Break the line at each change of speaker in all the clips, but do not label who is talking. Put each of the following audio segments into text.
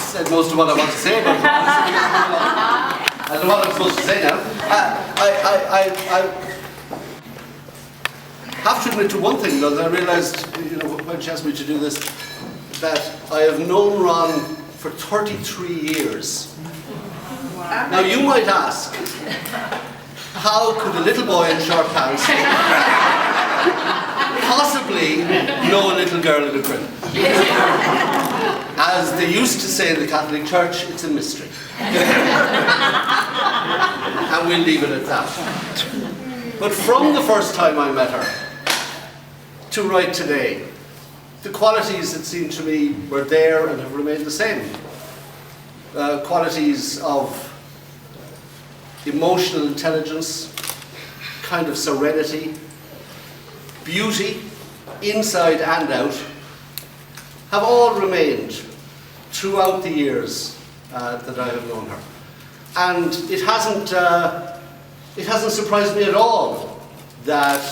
said most of what I want to say about it. I don't know what I'm supposed to say now. I have to admit to one thing, though, that I realised, when she asked me to do this, that I have known Ron for 33 years. Now you might ask, how could a little boy in short pants possibly know a little girl in a crib? As they used to say in the Catholic Church, it's a mystery. And we'll leave it at that. But from the first time I met her to right today, the qualities, it seemed to me, were there and have remained the same. Qualities of emotional intelligence, kind of serenity, beauty, inside and out, have all remained throughout the years that I have known her. And it hasn't surprised me at all that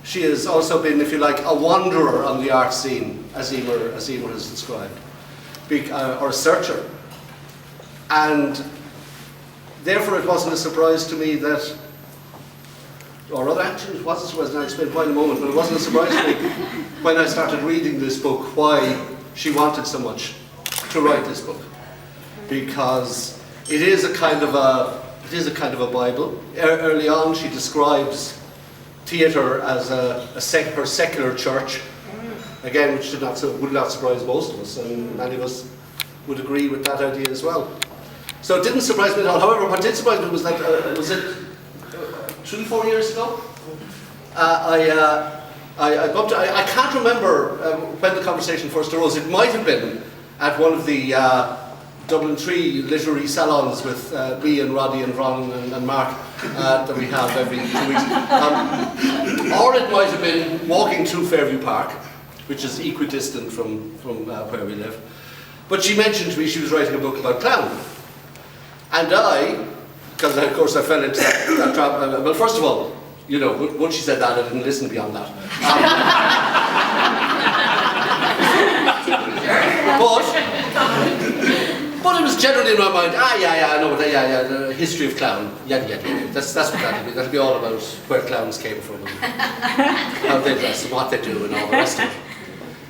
she has also been, if you like, a wanderer on the art scene, as Emer has described, or a searcher. And therefore it wasn't a surprise to me that, or rather actually it was a surprise, and I'll explain why in a moment, but it wasn't a surprise to me when I started reading this book why she wanted so much to write this book. Because it is a kind of a Bible. Early on she describes theatre as her secular church, again, which would not surprise most of us, and many of us would agree with that idea as well. So it didn't surprise me at all. However, what did surprise me was that, was it 3-4 years ago? I can't remember when the conversation first arose. It might have been at one of the Dublin 3 literary salons with me and Roddy and Ron and Mark that we have every 2 weeks. Or it might have been walking through Fairview Park, which is equidistant from where we live. But she mentioned to me she was writing a book about clown. And because of course I fell into that trap. Well, first of all, once she said that, I didn't listen beyond that. But it was generally in my mind, I know, the history of clown, yada. That's what that'll be. That'll be all about where clowns came from and how they dress and what they do and all the rest of it.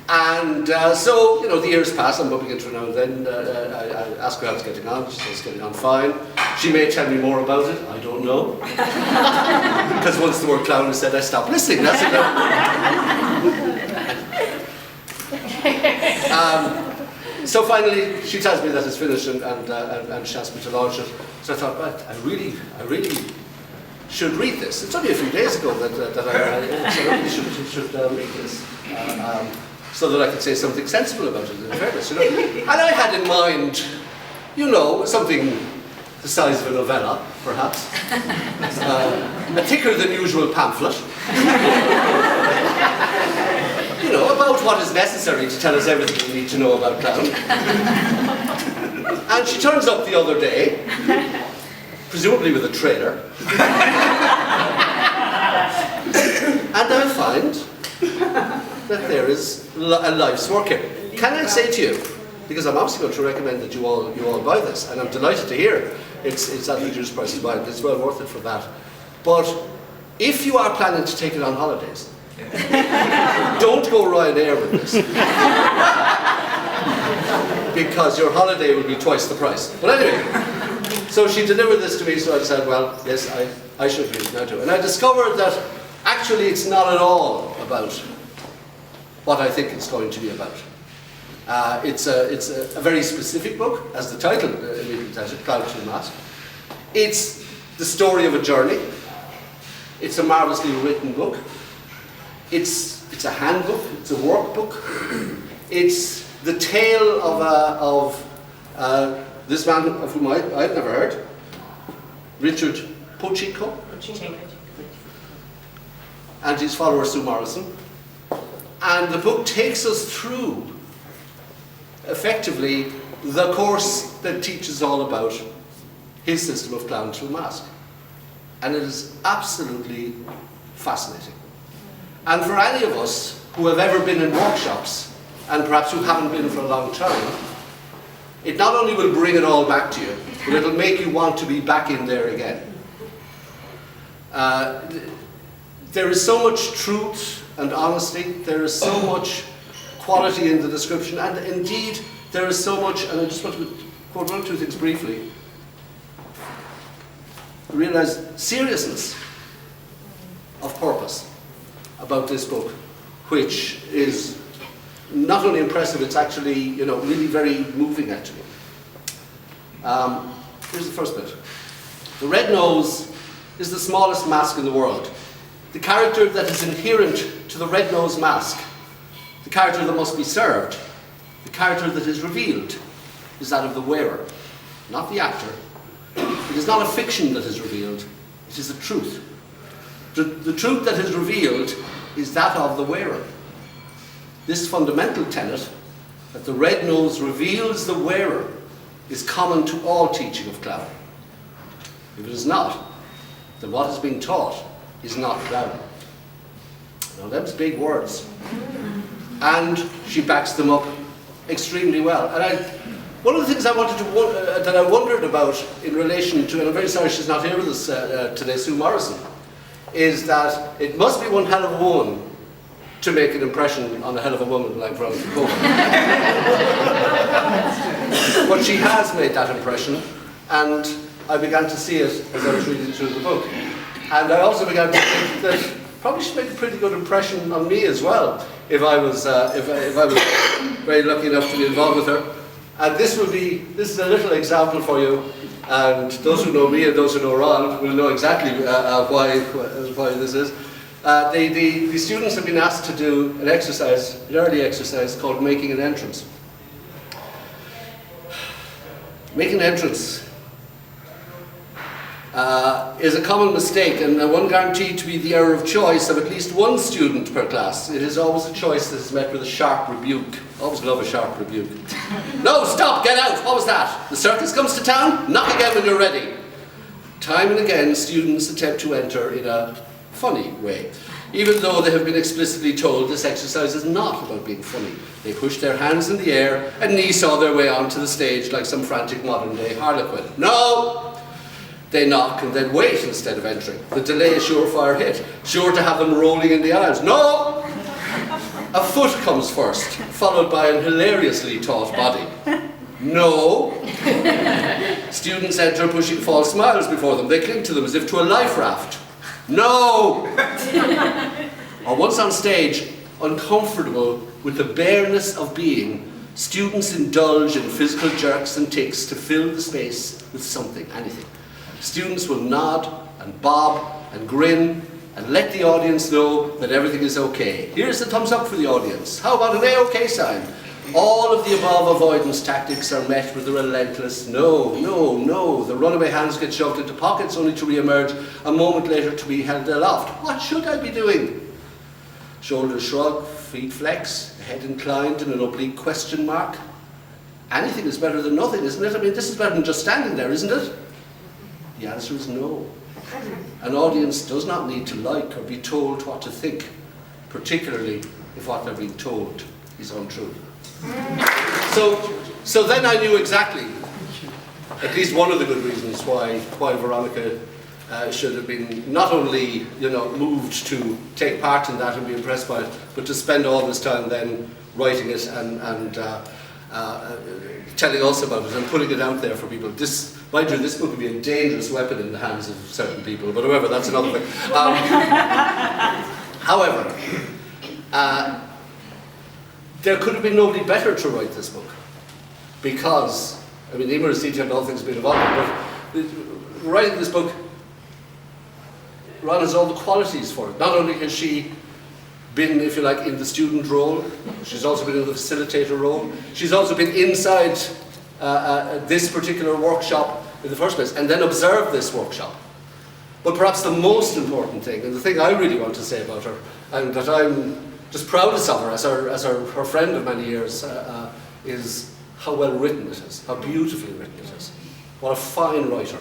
And so, the years pass, I'm bumping into her now and then. I ask her how it's getting on. She says it's getting on fine. She may tell me more about it, I don't know. Because once the word clown is said, I stop listening. That's it. So finally, she tells me that it's finished and she asked me to launch it. So I thought, right, I really should read this. It's only a few days ago that I really should read this. So that I could say something sensible about it, in fairness, And I had in mind, something the size of a novella, perhaps. A thicker than usual pamphlet. About what is necessary to tell us everything we need to know about clown. And she turns up the other day, presumably with a trailer. And I find that there is a life's work here. Can I say to you, because I'm obviously going to recommend that you all buy this, and I'm delighted to hear it's at reduced price to buy it. It's well worth it for that. But if you are planning to take it on holidays, don't go Ryanair with this. Because your holiday will be twice the price. But anyway, so she delivered this to me, so I decided, well, yes, I should read it now too. And I discovered that actually it's not at all about what I think it's going to be about. It's a very specific book, as the title immediately tells you, Clown to the Mask. It's the story of a journey. It's a marvellously written book. It's a handbook, it's a workbook. It's the tale of this man of whom I'd never heard, Richard Puccico, and his follower Sue Morrison. And the book takes us through, effectively, the course that teaches all about his system of clown through mask. And it is absolutely fascinating. And for any of us who have ever been in workshops, and perhaps who haven't been for a long time, it not only will bring it all back to you, but it'll make you want to be back in there again. There is so much truth and honesty, there is so much quality in the description, and indeed there is so much, and I just want to quote one or two things briefly. I realise seriousness of purpose about this book, which is not only impressive, it's actually, really very moving actually. Here's the first bit. The red nose is the smallest mask in the world. The character that is inherent to the red nose mask, the character that must be served, the character that is revealed, is that of the wearer, not the actor. It is not a fiction that is revealed, it is the truth. The truth that is revealed is that of the wearer. This fundamental tenet, that the red nose reveals the wearer, is common to all teaching of clowning. If it is not, then what is being taught is not clowning. Now, them's big words. And she backs them up extremely well. And one of the things that I wondered about in relation to, and I'm very sorry she's not here with us today, Sue Morrison, is that it must be one hell of a woman to make an impression on a hell of a woman like Veronica Coburn. But she has made that impression, and I began to see it as I was reading through the book. And I also began to think that probably she'd make a pretty good impression on me as well, if I was very lucky enough to be involved with her. And this is a little example for you, and those who know me and those who know Ron will know exactly why this is. The students have been asked to do an exercise, an early exercise called making an entrance. Making an entrance is a common mistake, and one guaranteed to be the error of choice of at least one student per class. It is always a choice that is met with a sharp rebuke. Always love a sharp rebuke. No, stop, get out, what was that? The circus comes to town? Knock again when you're ready. Time and again, students attempt to enter in a funny way, even though they have been explicitly told this exercise is not about being funny. They push their hands in the air and knee-saw their way onto the stage like some frantic modern-day harlequin. No! They knock and then wait instead of entering. The delay is surefire hit, sure to have them rolling in the aisles. No! A foot comes first, followed by an hilariously taut body. No! Students enter pushing false smiles before them. They cling to them as if to a life raft. No! Or once on stage, uncomfortable with the bareness of being, students indulge in physical jerks and ticks to fill the space with something, anything. Students will nod and bob and grin and let the audience know that everything is okay. Here's the thumbs up for the audience. How about an A-OK sign? All of the above avoidance tactics are met with a relentless no, no, no. The runaway hands get shoved into pockets only to re-emerge a moment later to be held aloft. What should I be doing? Shoulders shrug, feet flex, head inclined in an oblique question mark. Anything is better than nothing, isn't it? I mean, this is better than just standing there, isn't it? The answer is no. An audience does not need to like or be told what to think, particularly if what they're being told is untrue. So then I knew exactly, at least one of the good reasons why Veronica should have been not only moved to take part in that and be impressed by it, but to spend all this time then writing it and telling us about it and putting it out there for people. Mind you, this book would be a dangerous weapon in the hands of certain people, but however, that's another thing. However, there could have been nobody better to write this book, because, I mean, numerous detailed all things been involved, but writing this book, Ron has all the qualities for it. Not only has she been, if you like, in the student role, she's also been in the facilitator role, she's also been inside this particular workshop in the first place, and then observed this workshop. But perhaps the most important thing, and the thing I really want to say about her, and that I'm just proudest of her as her friend of many years, is how well written it is, how beautifully written it is. What a fine writer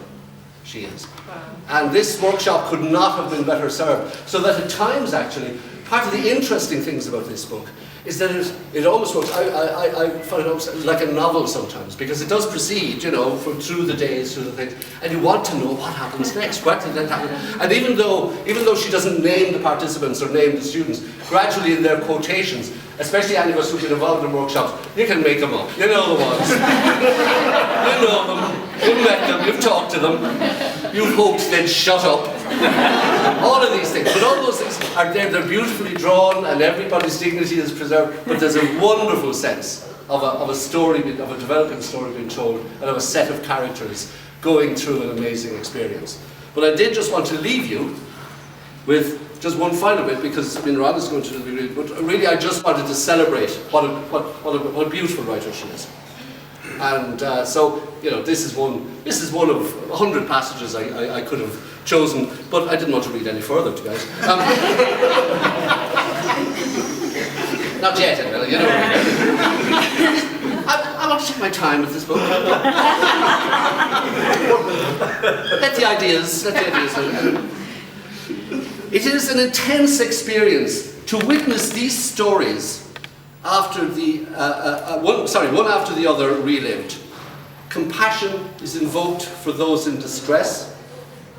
she is. Wow. And this workshop could not have been better served. So that at times, actually, part of the interesting things about this book is that it almost works. I find it almost like a novel sometimes, because it does proceed, you know, through the days, through the things, and you want to know what happens next. What did that happen? And even though she doesn't name the participants or name the students, gradually in their quotations, especially any of us who've been involved in workshops, you can make them up. You know the ones. You know them. You've met them. You've talked to them. You've hoped they'd shut up. All of these things. But all those things are there. They're beautifully drawn, and everybody's dignity is preserved. But there's a wonderful sense of a story, of a developing story being told, and of a set of characters going through an amazing experience. But I did just want to leave you with just one final bit, because I mean, Ron is going to be really, but really I just wanted to celebrate what a beautiful writer she is. And so, you know, this is one of 100 passages I could have chosen, but I didn't want to read any further, to you guys. Not yet, anyway, you know. I want to take my time with this book. Let the ideas. It is an intense experience to witness these stories after one after the other relived. Compassion is invoked for those in distress.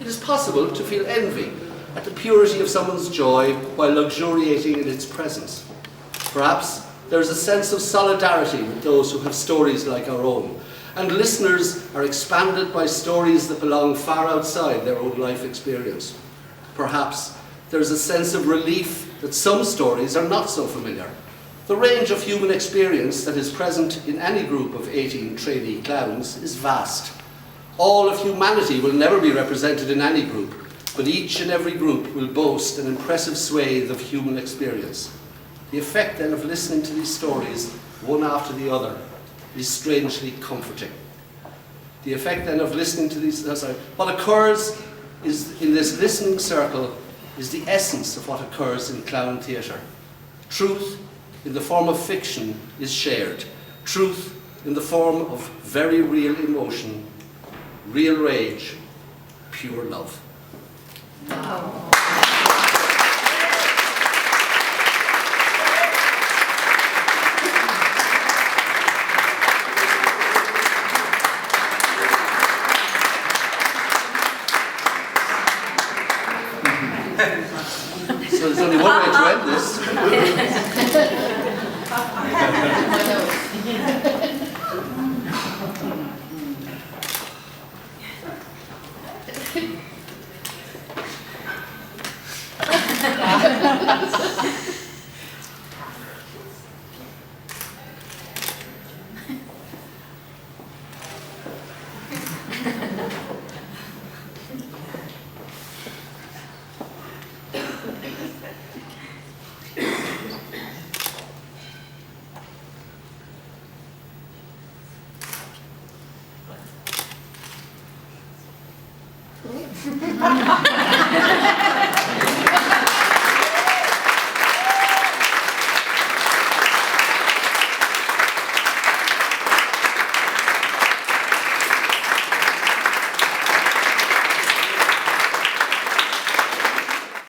It is possible to feel envy at the purity of someone's joy while luxuriating in its presence. Perhaps there is a sense of solidarity with those who have stories like our own, and listeners are expanded by stories that belong far outside their own life experience. Perhaps there is a sense of relief that some stories are not so familiar. The range of human experience that is present in any group of 18 trainee clowns is vast. All of humanity will never be represented in any group, but each and every group will boast an impressive swathe of human experience. The effect then of listening to these stories, one after the other, is strangely comforting. The effect then of listening to these, what occurs is in this listening circle is the essence of what occurs in clown theatre. Truth in the form of fiction is shared. Truth in the form of very real emotion, real rage, pure love.
Wow.
So there's only one way to end this.
Ha ha ha!